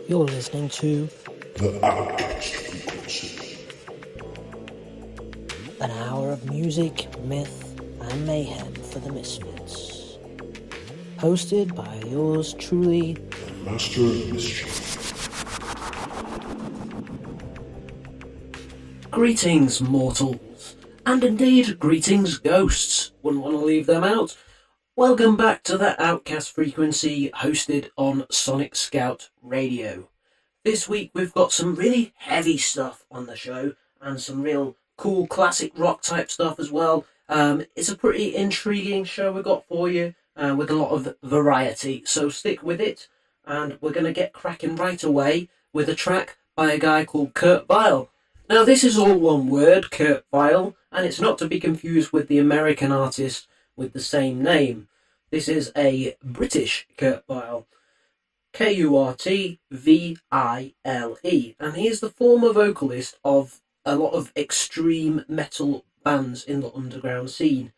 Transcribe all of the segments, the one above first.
You're listening to The Outcast Frequency. an hour of music, myth, and mayhem for the misfits. Hosted by yours truly, The Master of Mischief. Greetings, mortals, and indeed greetings, ghosts. Wouldn't want to leave them out. Welcome back to the Outcast Frequency, hosted on Sonic Scout Radio. This week we've got some really heavy stuff on the show, and some real cool classic rock type stuff as well. It's a pretty intriguing show we got for you, with a lot of variety, so stick with it, and we're going to get cracking right away with a track by a guy called Kurt Vile. Now, this is all one word, Kurt Vile, and it's not to be confused with the American artist with the same name. This is a British Kurt Vile, Kurtvile, and he is the former vocalist of a lot of extreme metal bands in the underground scene.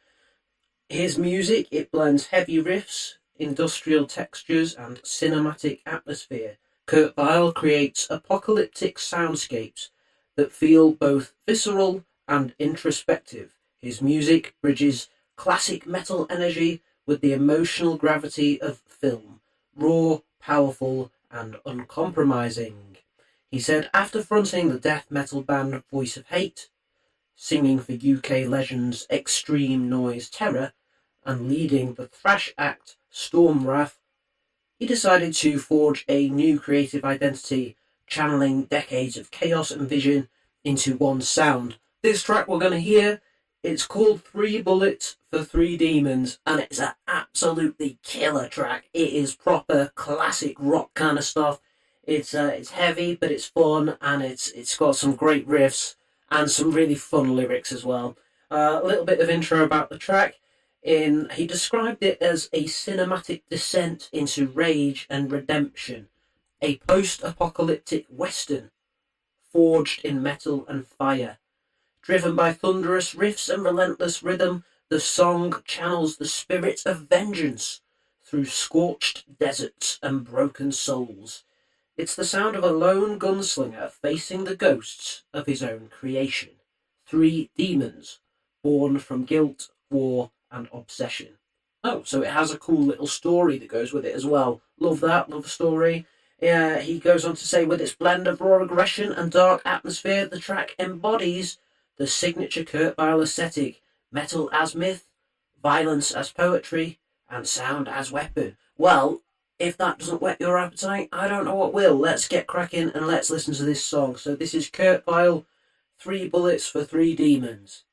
His music, it blends heavy riffs, industrial textures, and cinematic atmosphere. Kurt Vile creates apocalyptic soundscapes that feel both visceral and introspective. His music bridges classic metal energy with the emotional gravity of film, raw, powerful, and uncompromising. He said after fronting the death metal band Voice of Hate, singing for UK legends Extreme Noise Terror, and leading the thrash act Stormwrath, he decided to forge a new creative identity, channeling decades of chaos and vision into one sound. This track we're going to hear, it's called 3 Bullets for 3 Demons, and it's an absolutely killer track. It is proper classic rock kind of stuff. It's heavy, but it's fun, and it's got some great riffs and some really fun lyrics as well. A little bit of intro about the track. He described it as a cinematic descent into rage and redemption, a post-apocalyptic western forged in metal and fire. Driven by thunderous riffs and relentless rhythm, the song channels the spirit of vengeance through scorched deserts and broken souls. It's the sound of a lone gunslinger facing the ghosts of his own creation. 3 demons, born from guilt, war, and obsession. Oh, so it has a cool little story that goes with it as well. Love that, love the story. Yeah, he goes on to say, with its blend of raw aggression and dark atmosphere, the track embodies the signature Kurt Vile aesthetic: metal as myth, violence as poetry, and sound as weapon. Well, if that doesn't whet your appetite, I don't know what will. Let's get cracking and let's listen to this song. So this is Kurt Vile, 3 Bullets for 3 Demons.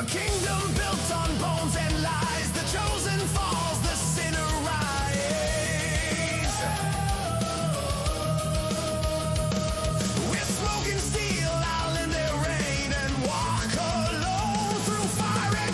kingdom built on bones and lies. The chosen falls, the sinner rise. With smoke and steel, I'll in their reign and walk alone through fire and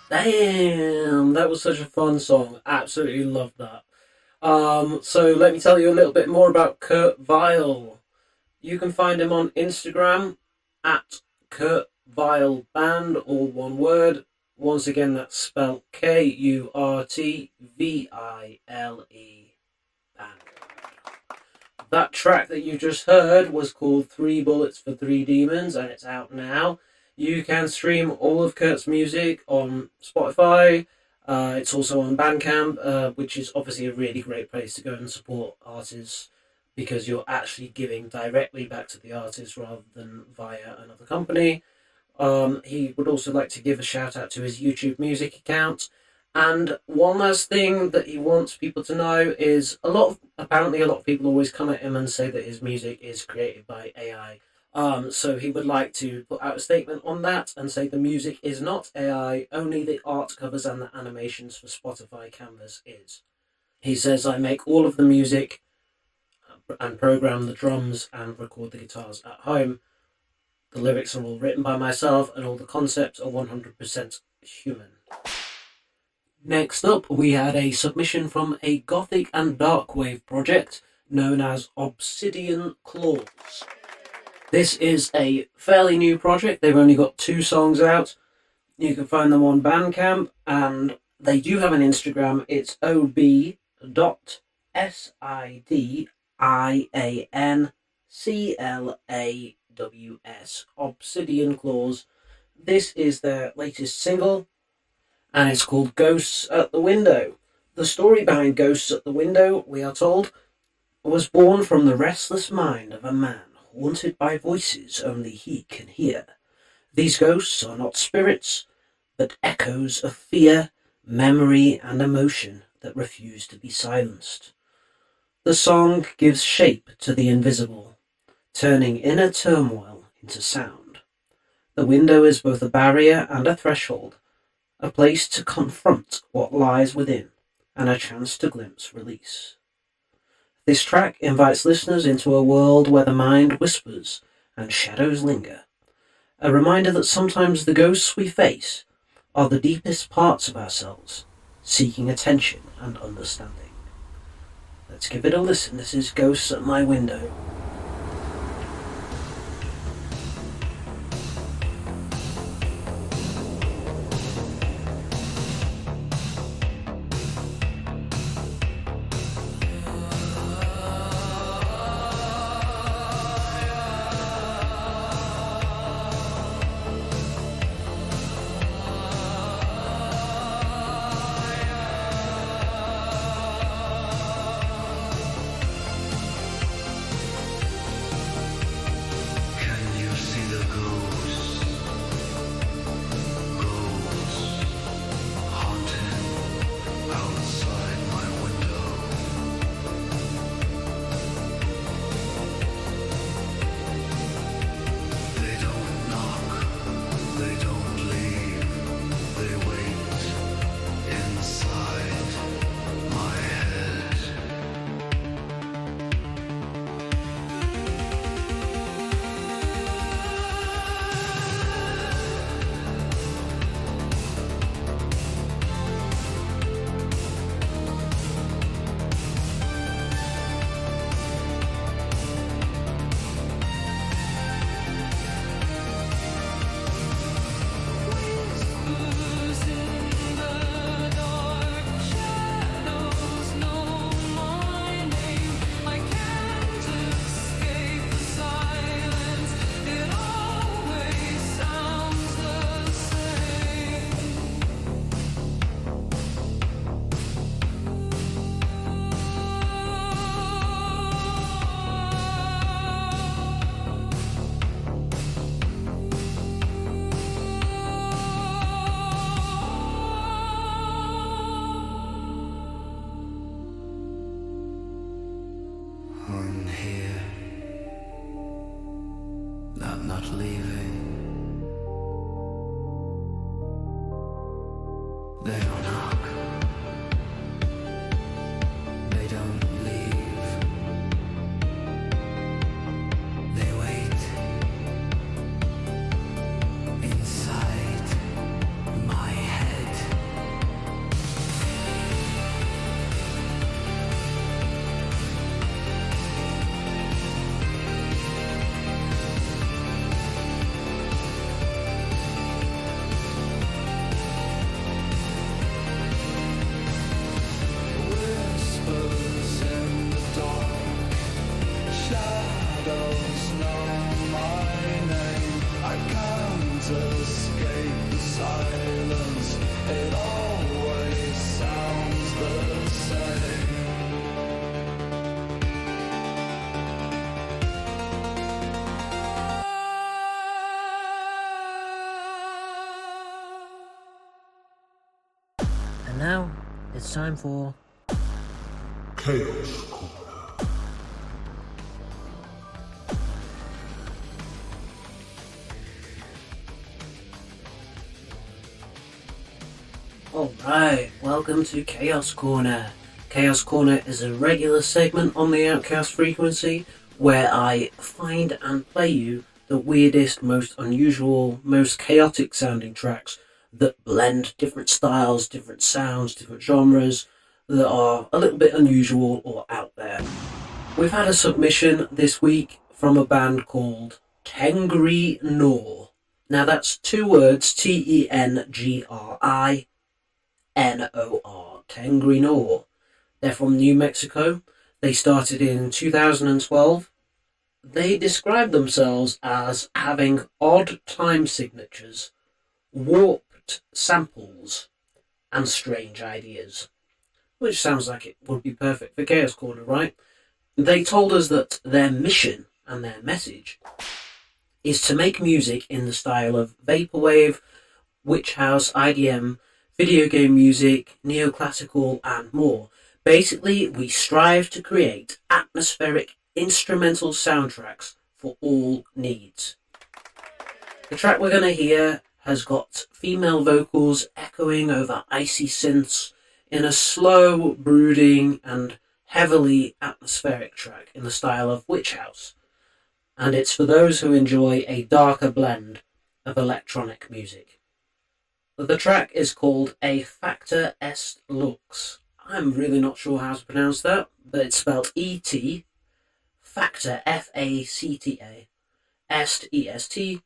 Damn, that was such a fun song. Absolutely loved that. So let me tell you a little bit more about Kurt Vile. You can find him on Instagram at Kurt Vile Band, all one word. Once again, that's spelled Kurtvile Band. That track that you just heard was called 3 Bullets for 3 Demons, and it's out now. You can stream all of Kurt's music on Spotify. It's also on Bandcamp, which is obviously a really great place to go and support artists because you're actually giving directly back to the artist rather than via another company. He would also like to give a shout out to his YouTube music account. And one last thing that he wants people to know is apparently a lot of people always come at him and say that his music is created by AI. So he would like to put out a statement on that and say the music is not AI, only the art covers and the animations for Spotify Canvas is. He says, I make all of the music and program the drums and record the guitars at home. The lyrics are all written by myself and all the concepts are 100% human. Next up, we had a submission from a gothic and dark wave project known as Obsidian Claws. This is a fairly new project. They've only got 2 songs out. You can find them on Bandcamp, and they do have an Instagram. It's ob.sidianclaws, Obsidian Claws. This is their latest single, and it's called Ghosts at the Window. The story behind Ghosts at the Window, we are told, was born from the restless mind of a man haunted by voices only he can hear. These ghosts are not spirits, but echoes of fear, memory, and emotion that refuse to be silenced. The song gives shape to the invisible, turning inner turmoil into sound. The window is both a barrier and a threshold, a place to confront what lies within, and a chance to glimpse release. This track invites listeners into a world where the mind whispers and shadows linger, a reminder that sometimes the ghosts we face are the deepest parts of ourselves, seeking attention and understanding. Let's give it a listen. This is Ghosts at My Window. They don't knock. They don't leave. They wait inside my head. Whispers in the dark, shadows know my name. I can't escape the silence, it always sounds the same. And now it's time for Chaos Corner. Alright, welcome to Chaos Corner. Chaos Corner is a regular segment on the Outcast Frequency where I find and play you the weirdest, most unusual, most chaotic sounding tracks that blend different styles, different sounds, different genres that are a little bit unusual or out there. We've had a submission this week from a band called Tengri Nor. Now that's two words, Tengri Nor, Tengri Nor. They're from New Mexico. They started in 2012. They describe themselves as having odd time signatures, warped samples, and strange ideas. Which sounds like it would be perfect for Chaos Corner, right? They told us that their mission and their message is to make music in the style of vaporwave, witch house, IDM, video game music, neoclassical, and more. Basically, we strive to create atmospheric instrumental soundtracks for all needs. The track we're going to hear has got female vocals echoing over icy synths in a slow, brooding, and heavily atmospheric track in the style of witch house. And it's for those who enjoy a darker blend of electronic music. The track is called A Factor Est Lux. I'm really not sure how to pronounce that, but it's spelled E-T, Factor F-A-C-T-A, Est E-S-T,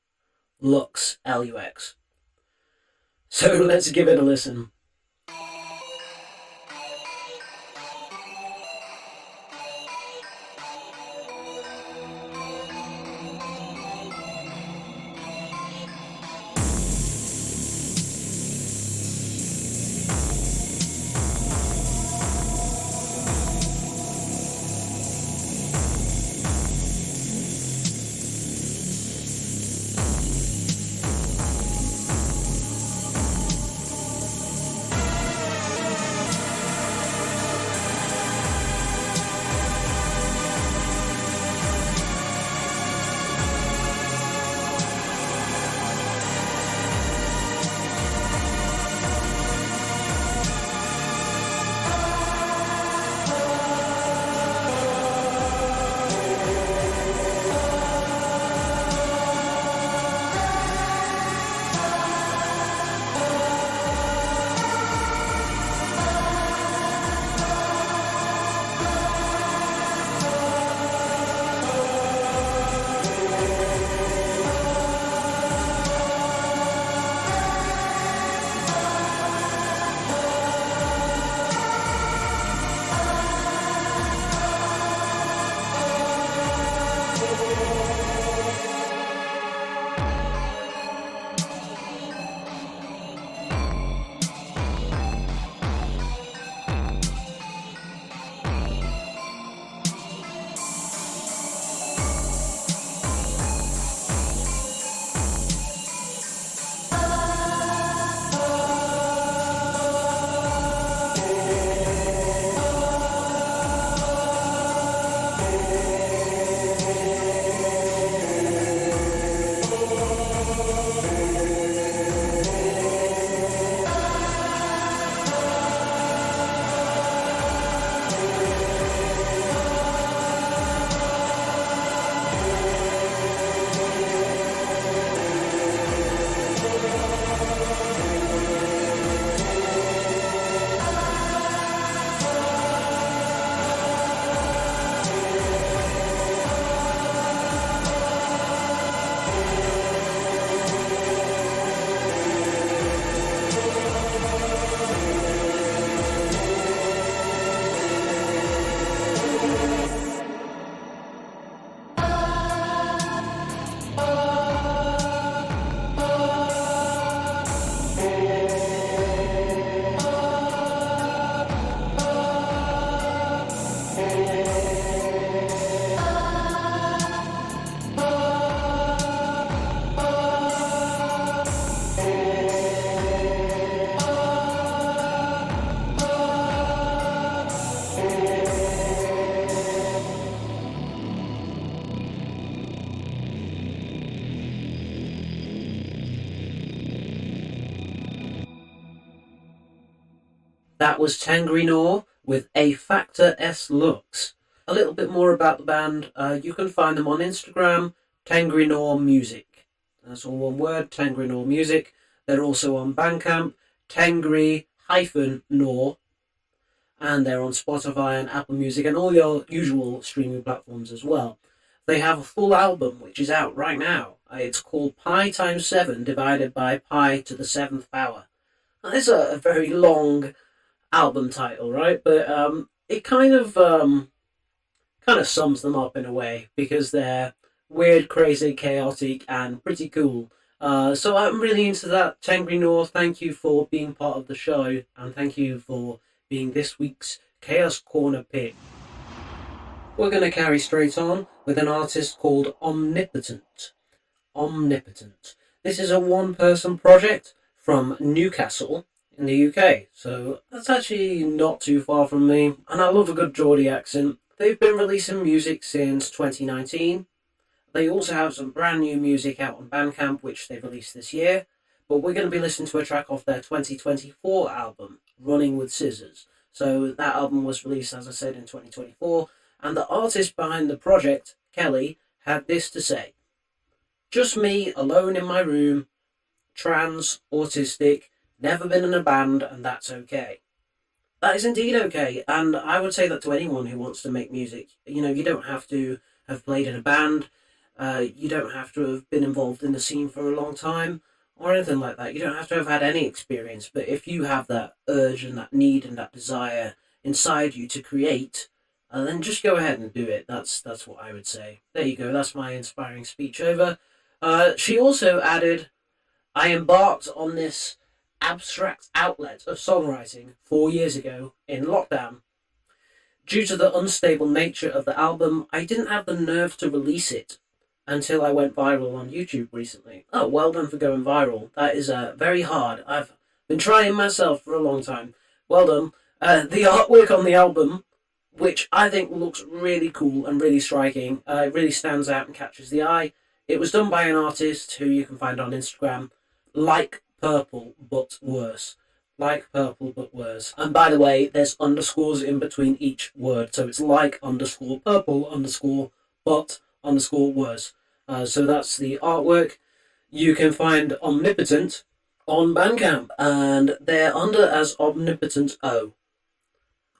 Lux L-U-X. So let's give it a listen. That was Tangrinor with A Factor S Lux. A little bit more about the band. You can find them on Instagram, Tangrinor Music. That's all one word, Tangrinor Music. They're also on Bandcamp, Tangri-Nor. And they're on Spotify and Apple Music and all your usual streaming platforms as well. They have a full album which is out right now. It's called Pi times 7 divided by pi to the 7th power. Now, it's a very long album title, right? But it kind of sums them up in a way, because they're weird, crazy, chaotic, and pretty cool. So I'm really into that. Tangrinor, thank you for being part of the show, and thank you for being this week's Chaos Corner pick. We're going to carry straight on with an artist called Omnipotent. Omnipotent. This is a one-person project from Newcastle in the UK, so that's actually not too far from me, and I love a good Geordie accent. They've been releasing music since 2019. They also have some brand new music out on Bandcamp, which they released this year, but we're going to be listening to a track off their 2024 album, Running with Scissors. So that album was released, as I said, in 2024, and the artist behind the project, Kelly, had this to say: "Just me, alone in my room, trans, autistic, never been in a band, and that's okay." That is indeed okay, and I would say that to anyone who wants to make music. You know, you don't have to have played in a band, you don't have to have been involved in the scene for a long time, or anything like that. You don't have to have had any experience, but if you have that urge and that need and that desire inside you to create, then just go ahead and do it. That's what I would say. There you go, that's my inspiring speech over. She also added, "I embarked on this abstract outlet of songwriting 4 years ago in lockdown. Due to the unstable nature of the album, I didn't have the nerve to release it until I went viral on YouTube recently." Oh, well done for going viral. That is very hard. I've been trying myself for a long time. Well done. The artwork on the album, which I think looks really cool and really striking, it really stands out and catches the eye. It was done by an artist who you can find on Instagram, Like Purple But Worse. Like Purple But Worse. And by the way, there's underscores in between each word, so it's like _ purple _ but _ worse. So that's the artwork. You can find Omnipotent on Bandcamp, and they're under as Omnipotent O.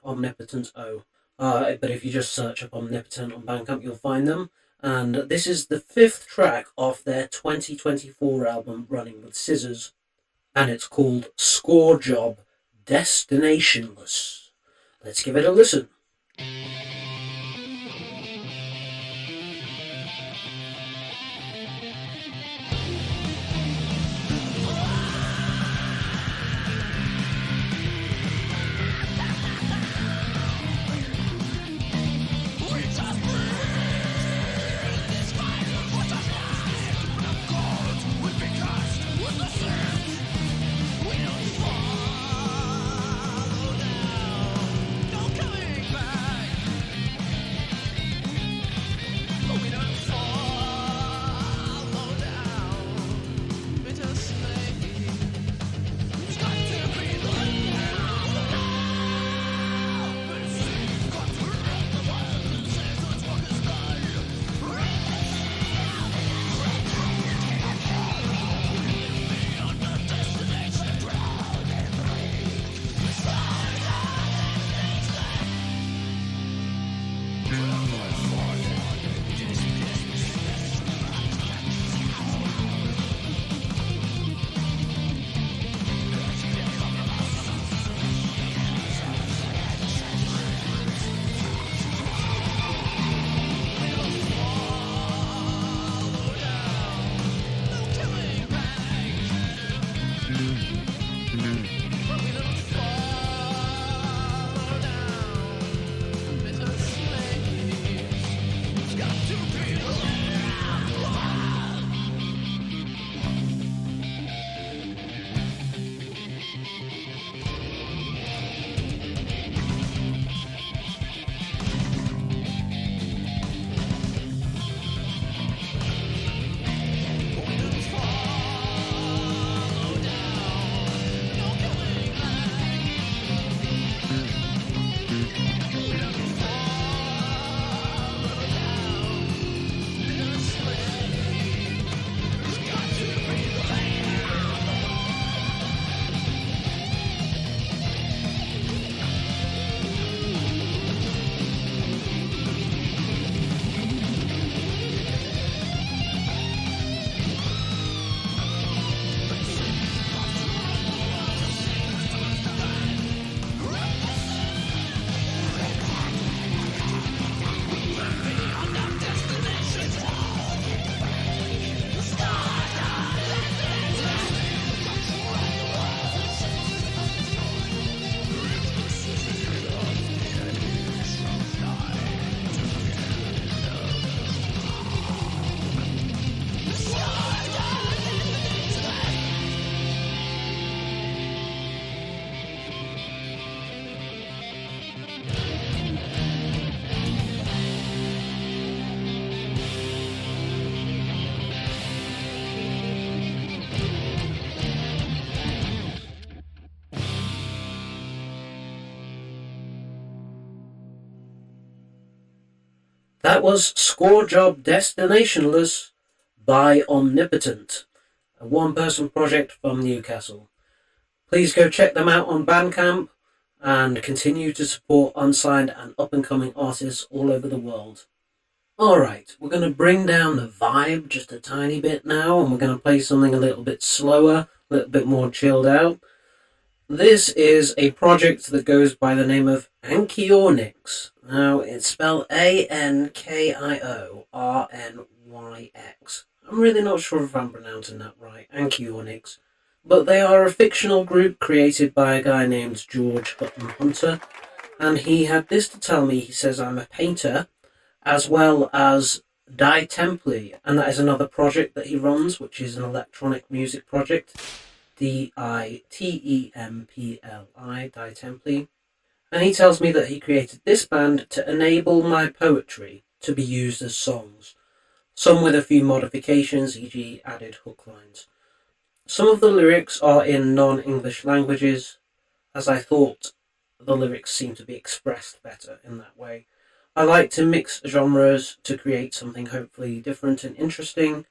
Omnipotent O. But if you just search up Omnipotent on Bandcamp, you'll find them. And this is the 5th track off their 2024 album, Running with Scissors. And it's called Score Job Destinationless. Let's give it a listen. That was Score Job Destinationless by Omnipotent, a one-person project from Newcastle. Please go check them out on Bandcamp and continue to support unsigned and up-and-coming artists all over the world. Alright, we're going to bring down the vibe just a tiny bit now, and we're going to play something a little bit slower, a little bit more chilled out. This is a project that goes by the name of Anchiornyx. Now, it's spelled Ankiornyx. I'm really not sure if I'm pronouncing that right, Anchiornyx. But they are a fictional group created by a guy named George Hutton Hunter, and he had this to tell me. He says, I'm a painter, as well as Die Templi, and that is another project that he runs, which is an electronic music project, Ditempli, Die Templi. And he tells me that he created this band to enable my poetry to be used as songs, some with a few modifications, e.g. added hook lines. Some of the lyrics are in non-English languages, as I thought the lyrics seemed to be expressed better in that way. I like to mix genres to create something hopefully different and interesting.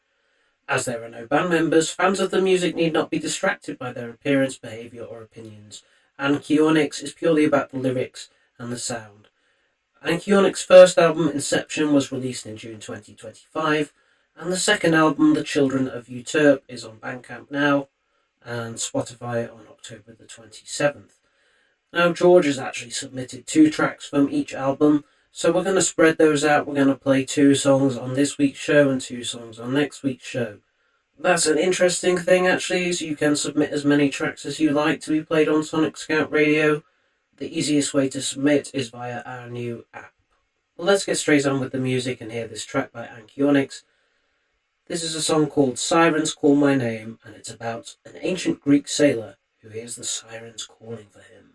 As there are no band members, fans of the music need not be distracted by their appearance, behaviour or opinions. Anchiornyx is purely about the lyrics and the sound. Anchiornyx's first album, Inception, was released in June 2025, and the second album, The Children of Uturp, is on Bandcamp now, and Spotify on October the 27th. Now, George has actually submitted 2 tracks from each album, so we're going to spread those out. We're going to play 2 songs on this week's show and 2 songs on next week's show. That's an interesting thing, actually, so you can submit as many tracks as you like to be played on Sonic Scout Radio. The easiest way to submit is via our new app. Well, let's get straight on with the music and hear this track by Anchiornyx. This is a song called Sirens Call My Name, and it's about an ancient Greek sailor who hears the sirens calling for him.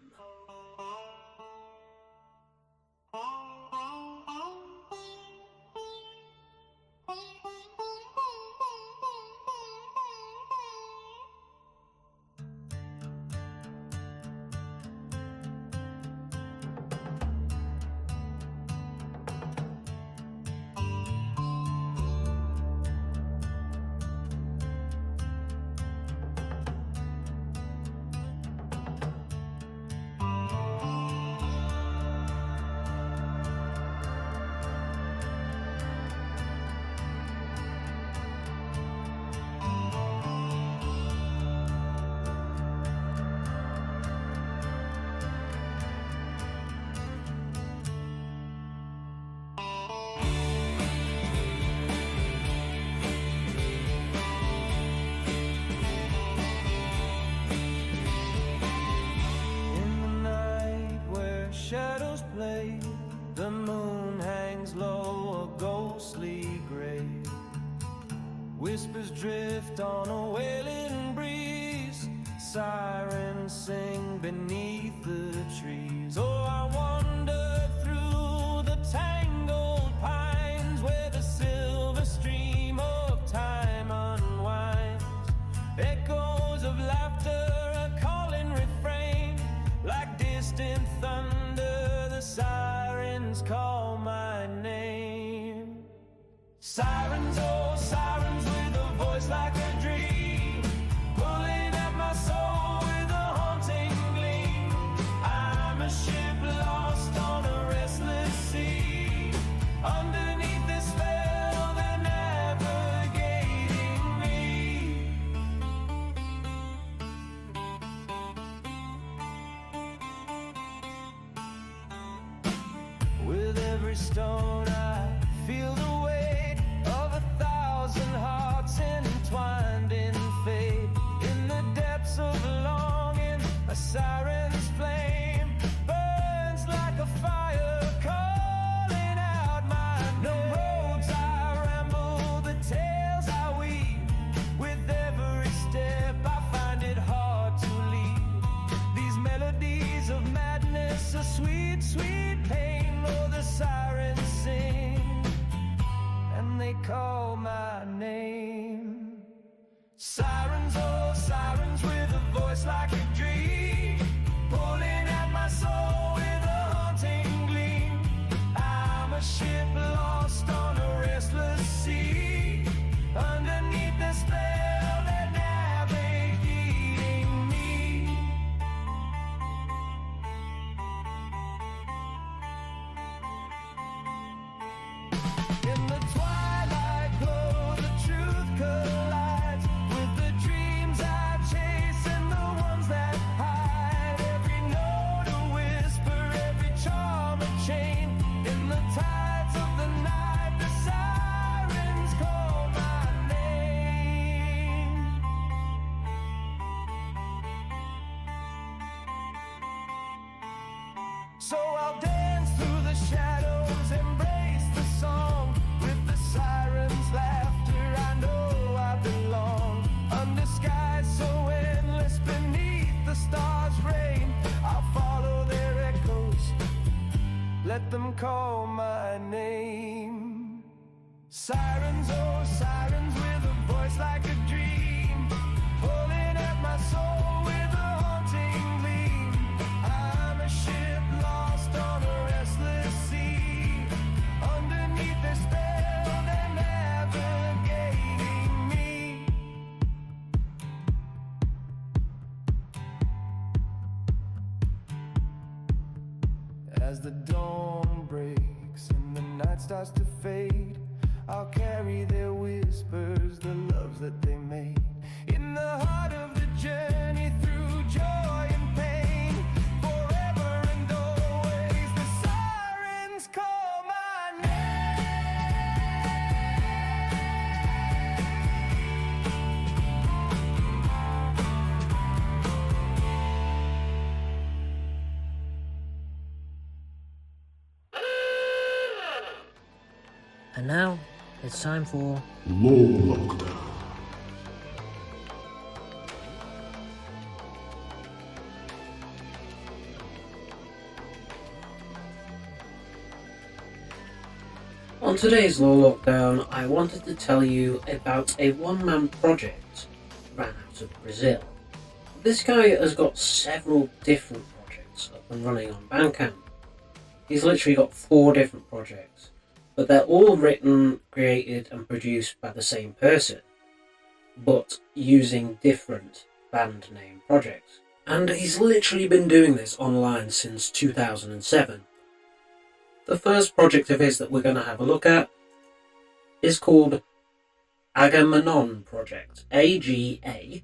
Shadows play, the moon hangs low, a ghostly grey. Whispers drift on a wailing breeze, sirens sing beneath the trees. Oh, I wander through the tangled pines where the silver stream of time unwinds. Echoes of laughter, a calling refrain, like distant thunder. The sirens call my name. Sirens, oh sirens, with a voice like a dream, pulling at my soul with a haunting gleam. I'm a ship lost on a restless sea, underneath this spell they're navigating me. With every stone I feel the weight of 1,000 hearts entwined in fate. In the depths of longing, a siren's flame burns like a fire, calling out my name. The roads I ramble, the tales I weave, with every step I find it hard to leave. These melodies of madness, a sweet, sweet pain. Oh, the sirens sing, and they call my name. Sirens, oh sirens, with a voice like a dream, pulling at my soul with a haunting gleam. I'm a ship lost So I'll dance through the shadows, embrace the song. With the sirens' laughter, I know I belong. Under skies so endless, beneath the stars' reign, I'll follow their echoes, let them call my name. Sirens, oh sirens, with a voice like a dream, pulling at my soul with a haunting gleam. I'm a ship lost on a restless sea, underneath their spell they're navigating me. As the dawn breaks and the night starts to fade, I'll carry their whispers, the loves that they made. In the heart of the journey through joy and pain, forever and always the sirens call my And now, it's time for Law Lockdown. On today's Law Lockdown, I wanted to tell you about a one-man project ran out of Brazil. This guy has got several different projects up and running on Bandcamp. He's literally got 4 different projects, but they're all written, created and produced by the same person, but using different band name projects. And he's literally been doing this online since 2007. The first project of his that we're going to have a look at is called Agamenon Project. A-G-A-M-E-N-O-N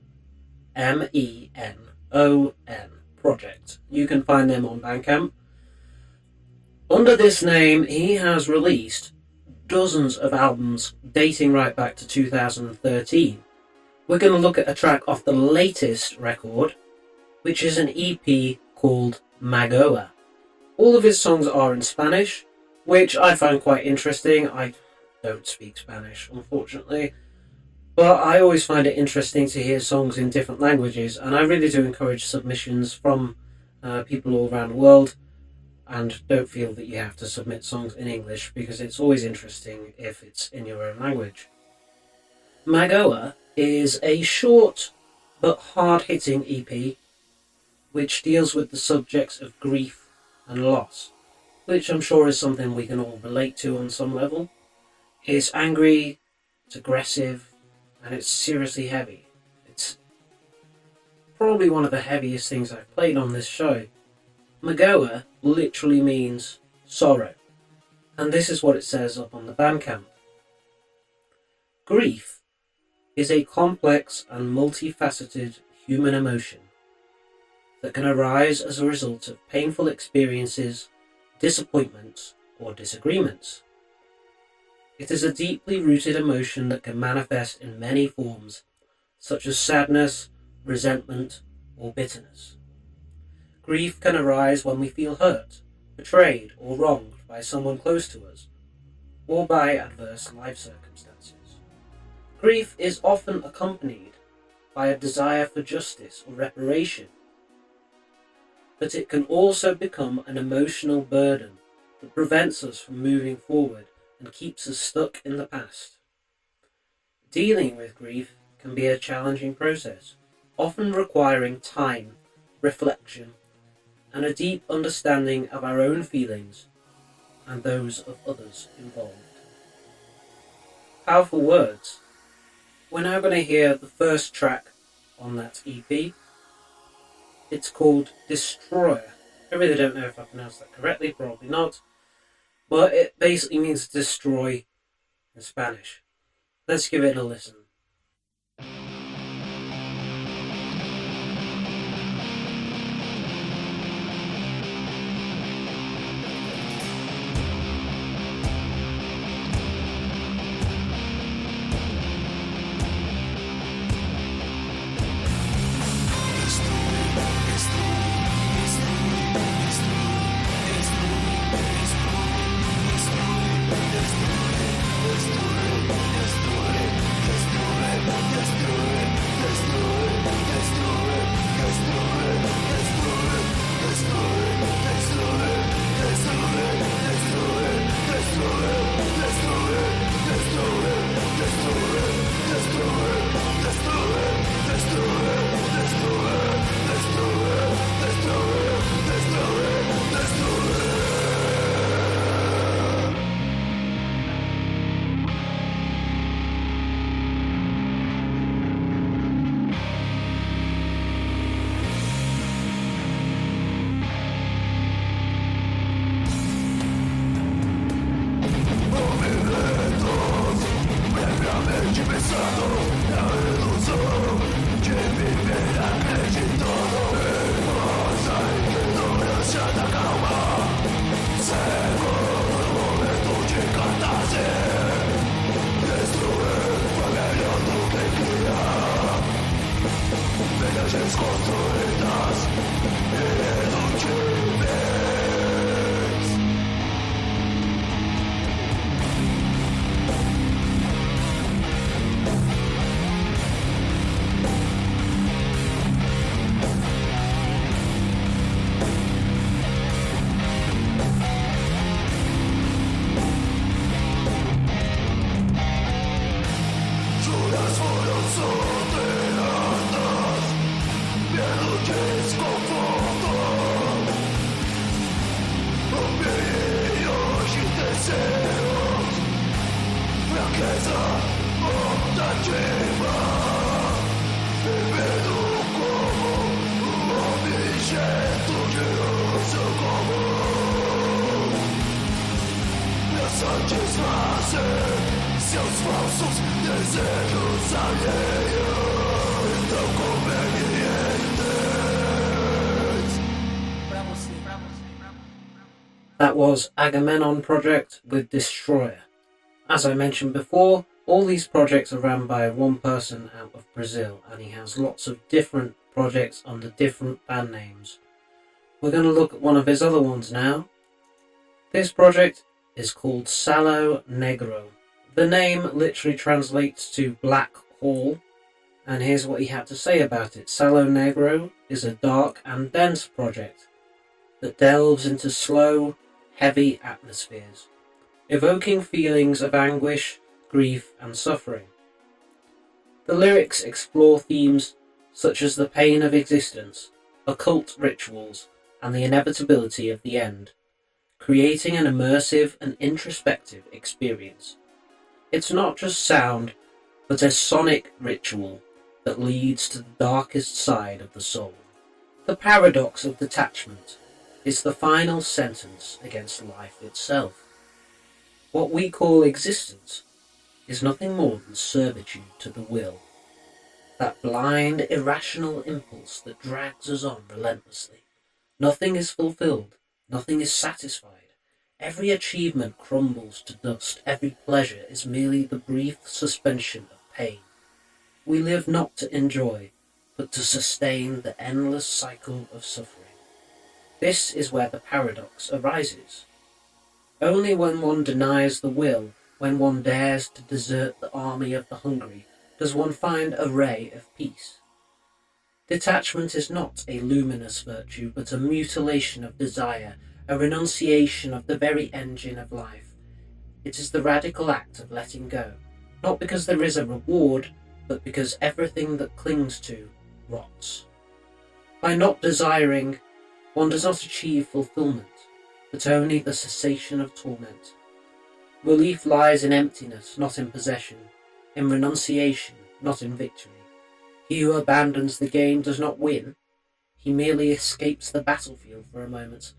Project. You can find them on Bandcamp. Under this name, he has released dozens of albums dating right back to 2013. We're going to look at a track off the latest record, which is an EP called Magoa. All of his songs are in Spanish, which I find quite interesting. I don't speak Spanish, unfortunately, but I always find it interesting to hear songs in different languages, and I really do encourage submissions from people all around the world. And don't feel that you have to submit songs in English, because it's always interesting if it's in your own language. Magoa is a short but hard-hitting EP which deals with the subjects of grief and loss, which I'm sure is something we can all relate to on some level. It's angry, it's aggressive, and it's seriously heavy. It's probably one of the heaviest things I've played on this show. Magoa literally means sorrow, and this is what it says up on the Bandcamp. Grief is a complex and multifaceted human emotion that can arise as a result of painful experiences, disappointments, or disagreements. It is a deeply rooted emotion that can manifest in many forms, such as sadness, resentment, or bitterness. Grief can arise when we feel hurt, betrayed, or wronged by someone close to us, or by adverse life circumstances. Grief is often accompanied by a desire for justice or reparation, but it can also become an emotional burden that prevents us from moving forward and keeps us stuck in the past. Dealing with grief can be a challenging process, often requiring time, reflection, and a deep understanding of our own feelings and those of others involved. Powerful words. We're now going to hear the first track on that EP. It's called Destroyer. I really don't know if I pronounced that correctly, probably not, but it basically means destroy in Spanish. Let's give it a listen. That was Agamemnon Project with Destroyer. As I mentioned before, all these projects are run by one person out of Brazil, and he has lots of different projects under different band names. We're going to look at one of his other ones now. This project is called Salo Negro. The name literally translates to Black Hall, and here's what he had to say about it. Salo Negro is a dark and dense project that delves into slow, heavy atmospheres, evoking feelings of anguish, grief, and suffering. The lyrics explore themes such as the pain of existence, occult rituals, and the inevitability of the end, creating an immersive and introspective experience. It's not just sound, but a sonic ritual that leads to the darkest side of the soul. The paradox of detachment is the final sentence against life itself. What we call existence is nothing more than servitude to the will, that blind, irrational impulse that drags us on relentlessly. Nothing is fulfilled, nothing is satisfied. Every achievement crumbles to dust, every pleasure is merely the brief suspension of pain. We live not to enjoy, but to sustain the endless cycle of suffering. This is where the paradox arises. Only when one denies the will, when one dares to desert the army of the hungry, does one find a ray of peace. Detachment is not a luminous virtue, but a mutilation of desire, a renunciation of the very engine of life. It is the radical act of letting go, not because there is a reward, but because everything that clings to rots. By not desiring, one does not achieve fulfillment, but only the cessation of torment. Relief lies in emptiness, not in possession, in renunciation, not in victory. He who abandons the game does not win, he merely escapes the battlefield for a moment.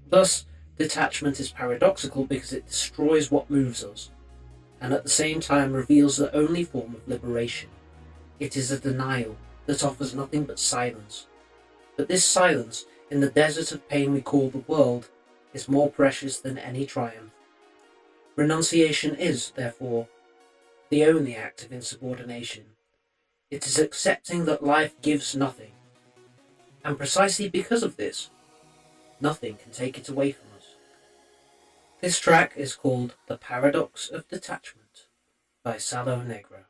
Thus, detachment is paradoxical because it destroys what moves us, and at the same time reveals the only form of liberation. It is a denial that offers nothing but silence. But this silence, in the desert of pain we call the world, is more precious than any triumph. Renunciation is, therefore, the only act of insubordination. It is accepting that life gives nothing, and precisely because of this, nothing can take it away from us. This track is called The Paradox of Detachment by Salo Negro.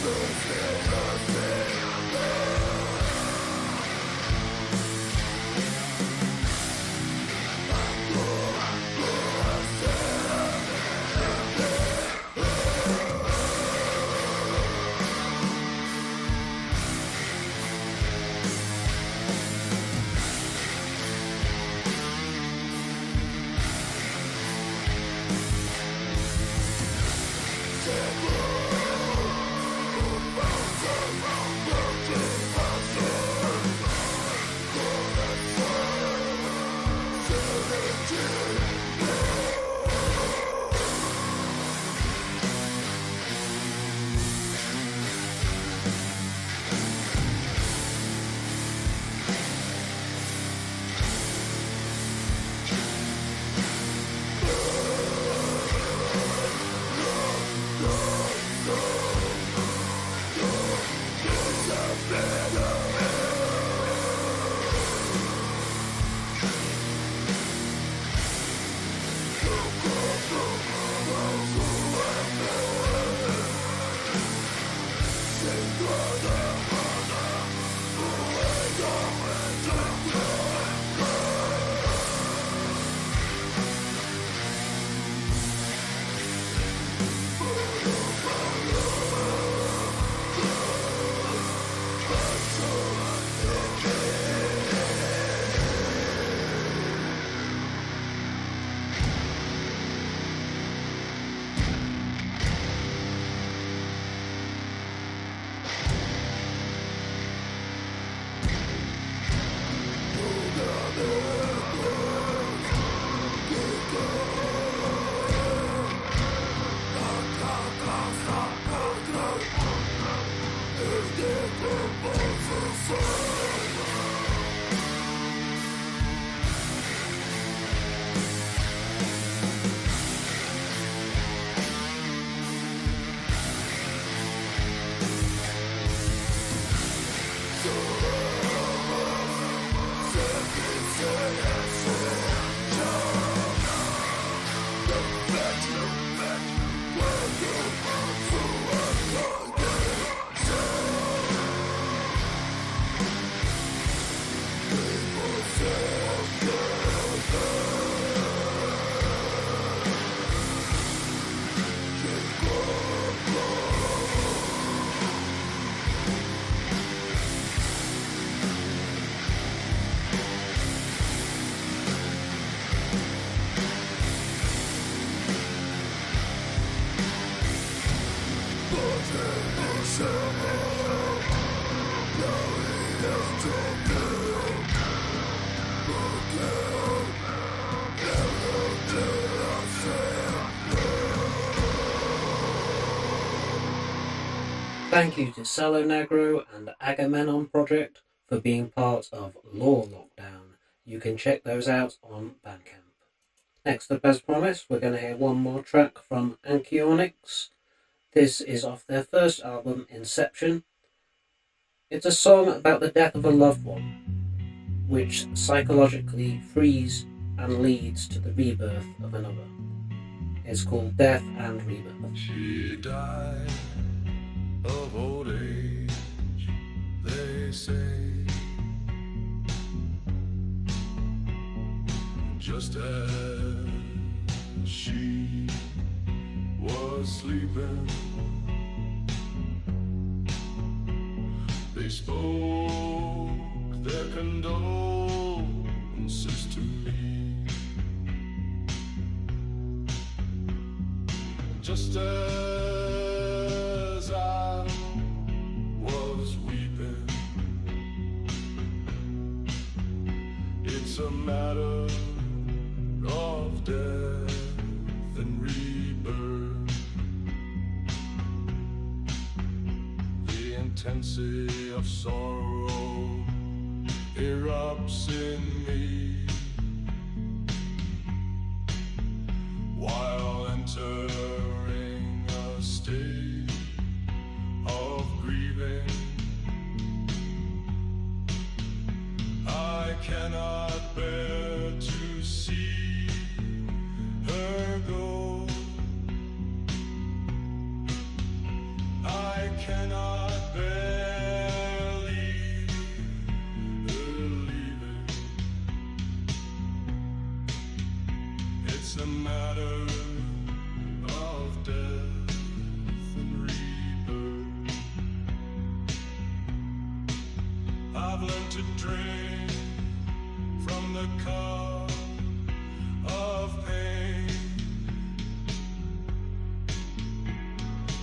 The thank you to Salo Negro and Agamemnon Project for being part of Lore Lockdown. You can check those out on Bandcamp. Next up, as promised, we're going to hear one more track from Anchiornix. This is off their first album, Inception. It's a song about the death of a loved one, which psychologically frees and leads to the rebirth of another. It's called Death and Rebirth. She died of old age, they say, just as she was sleeping. They spoke their condolences to me, just as I was weeping. It's a matter of death and rebirth. The intensity of sorrow erupts in me while entering a state of grieving. I cannot bear to see her go. I cannot bear leave her leaving. It's a matter of death and rebirth. I've learned to drink from the cup of pain,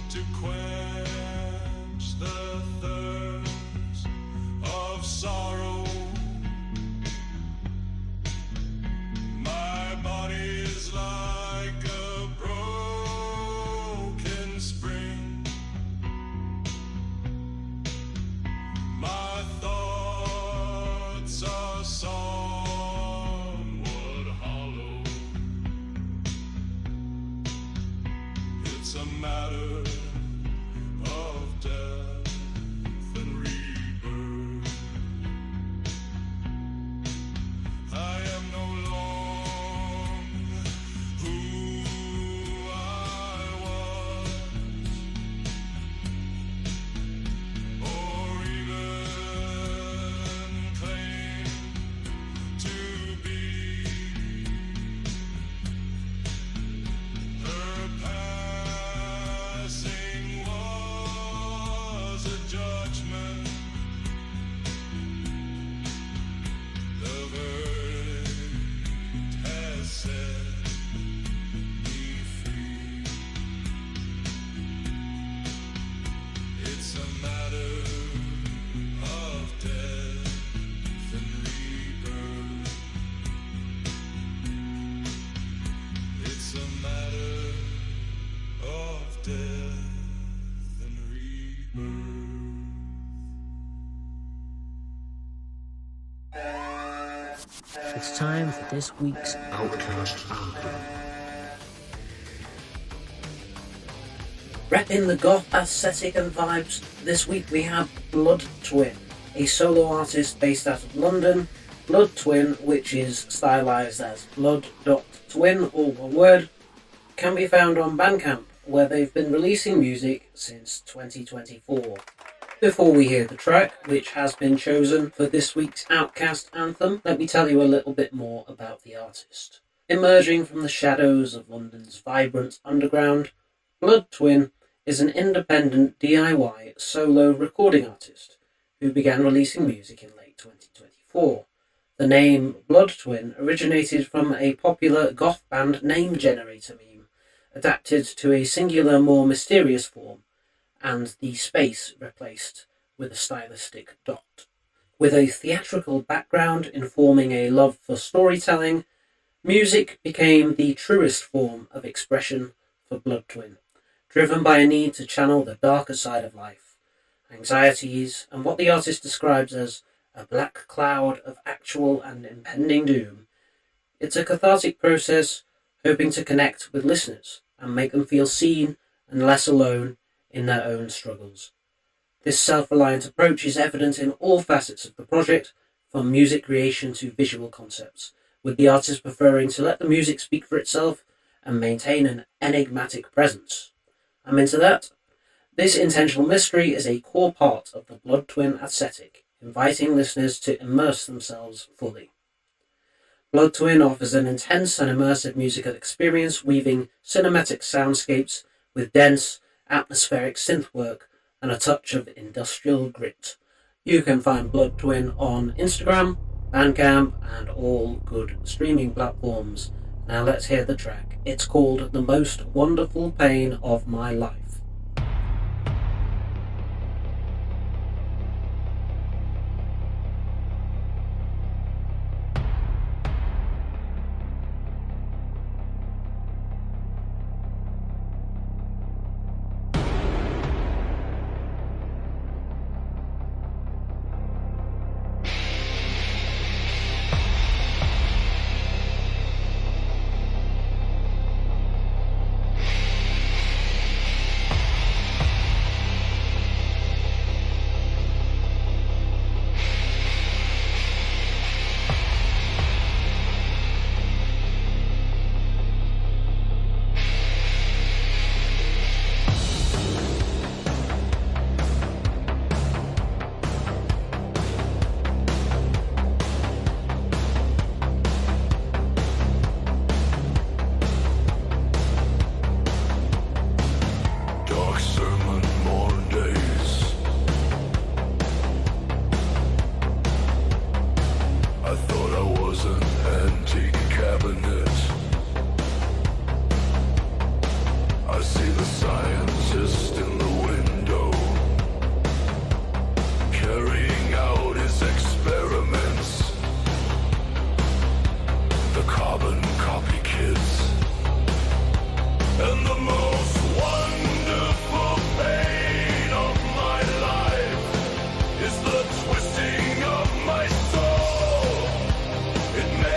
to quench the thirst of sorrow. My body is like a broken spring. My thoughts are somewhat hollow. It's a matter of death and rebirth. I am no longer who I was, or even claim to be. Her passing was a judgment. The verdict has set me free. It's a matter of death and rebirth. It's a matter of death and rebirth. It's time for this week's Outcast Anthem. Repping the goth aesthetic and vibes, this week we have Blood Twin, a solo artist based out of London. Blood Twin, which is stylized as blood.twin, all one word, can be found on Bandcamp, where they've been releasing music since 2024. Before we hear the track, which has been chosen for this week's Outcast Anthem, let me tell you a little bit more about the artist. Emerging from the shadows of London's vibrant underground, Blood Twin is an independent DIY solo recording artist who began releasing music in late 2024. The name Blood Twin originated from a popular goth band name generator meme, adapted to a singular, more mysterious form, and the space replaced with a stylistic dot. With a theatrical background informing a love for storytelling, music became the truest form of expression for Blood Twin, driven by a need to channel the darker side of life anxieties, and what the artist describes as a black cloud of actual and impending doom. It's a cathartic process, hoping to connect with listeners and make them feel seen and less alone in their own struggles. This self-reliant approach is evident in all facets of the project, from music creation to visual concepts, with the artist preferring to let the music speak for itself and maintain an enigmatic presence. I'm into that. This intentional mystery is a core part of the Blood Twin aesthetic, inviting listeners to immerse themselves fully. Blood Twin offers an intense and immersive musical experience, weaving cinematic soundscapes with dense, atmospheric synth work and a touch of industrial grit. You can find Blood Twin on Instagram, Bandcamp, and all good streaming platforms. Now let's hear the track. It's called The Most Wonderful Pain of My Life. It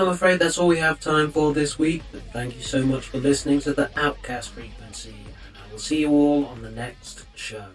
I'm afraid that's all we have time for this week, but thank you so much for listening to the Outcast Frequency, and I will see you all on the next show.